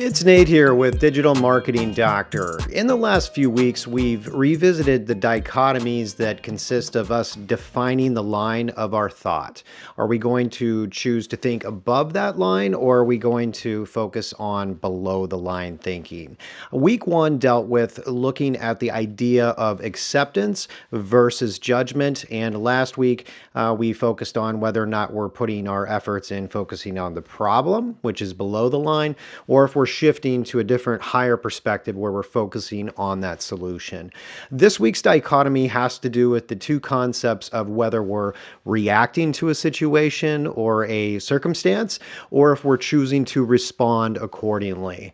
It's Nate here with Digital Marketing Doctor. In the last few weeks, we've revisited the dichotomies that consist of us defining the line of our thought. Are we going to choose to think above that line, or are we going to focus on below the line thinking? Week one dealt with looking at the idea of acceptance versus judgment, and last week we focused on whether or not we're putting our efforts in focusing on the problem, which is below the line, or if we're shifting to a different higher perspective where we're focusing on that solution. This week's dichotomy has to do with the two concepts of whether we're reacting to a situation or a circumstance, or if we're choosing to respond accordingly.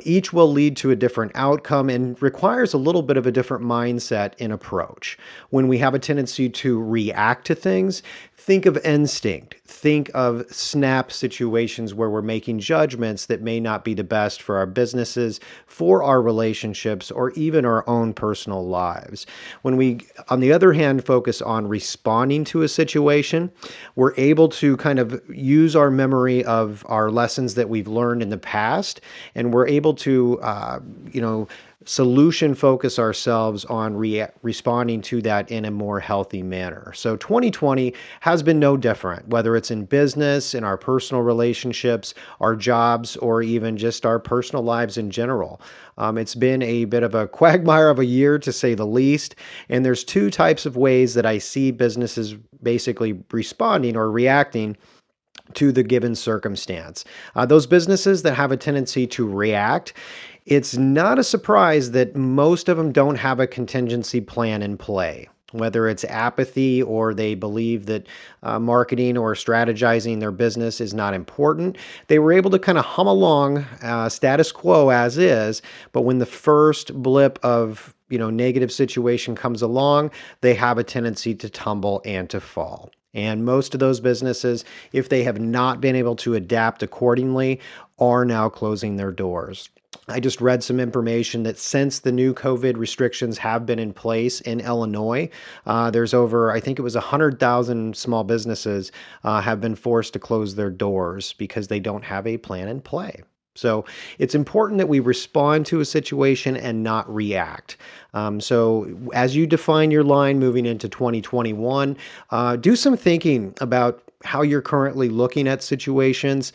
Each will lead to a different outcome and requires a little bit of a different mindset and approach. When we have a tendency to react to things, think of instinct. Think of snap situations where we're making judgments that may not be the best for our businesses, for our relationships, or even our own personal lives. When we, on the other hand, focus on responding to a situation, we're able to kind of use our memory of our lessons that we've learned in the past, and we're able to, solution focus ourselves on responding to that in a more healthy manner. So 2020 has been no different, whether it's in business, in our personal relationships, our jobs, or even just our personal lives in general. It's been a bit of a quagmire of a year, to say the least. And there's two types of ways that I see businesses basically responding or reacting to the given circumstance. Those businesses that have a tendency to react, it's not a surprise that most of them don't have a contingency plan in play. Whether it's apathy or they believe that marketing or strategizing their business is not important, they were able to kind of hum along status quo as is. But when the first blip of negative situation comes along, they have a tendency to tumble and to fall. And most of those businesses, if they have not been able to adapt accordingly, are now closing their doors. I just read some information that since the new COVID restrictions have been in place in Illinois, there's over, I think it was 100,000 small businesses have been forced to close their doors because they don't have a plan in play. So it's important that we respond to a situation and not react. So as you define your line moving into 2021, do some thinking about how you're currently looking at situations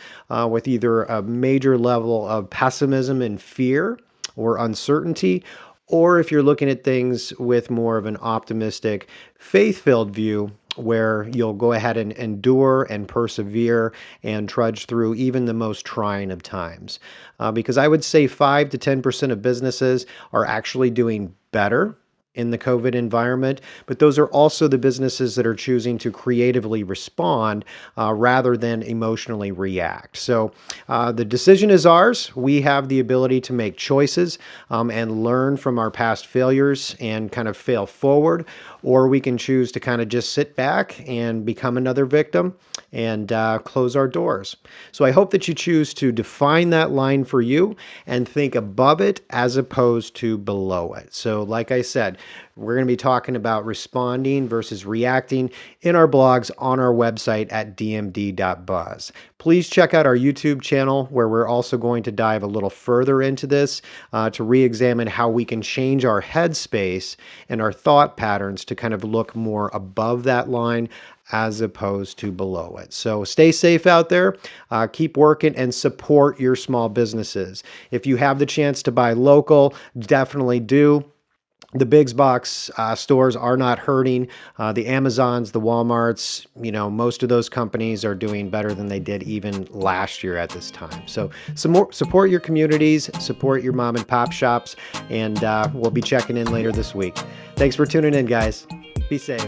with either a major level of pessimism and fear or uncertainty, or if you're looking at things with more of an optimistic, faith-filled view where you'll go ahead and endure and persevere and trudge through even the most trying of times. Because I would say 5 to 10% of businesses are actually doing better in the COVID environment, but those are also the businesses that are choosing to creatively respond rather than emotionally react. So the decision is ours. We have the ability to make choices and learn from our past failures and kind of fail forward, or we can choose to kind of just sit back and become another victim and close our doors. So I hope that you choose to define that line for you and think above it as opposed to below it. So like I said, we're going to be talking about responding versus reacting in our blogs on our website at dmd.buzz. Please check out our YouTube channel, where we're also going to dive a little further into this to re-examine how we can change our headspace and our thought patterns to kind of look more above that line as opposed to below it. So stay safe out there, keep working, and support your small businesses. If you have the chance to buy local, definitely do. The big box stores are not hurting. The Amazons, the Walmarts, most of those companies are doing better than they did even last year at this time. So support your communities, support your mom and pop shops, and we'll be checking in later this week. Thanks for tuning in, guys. Be safe.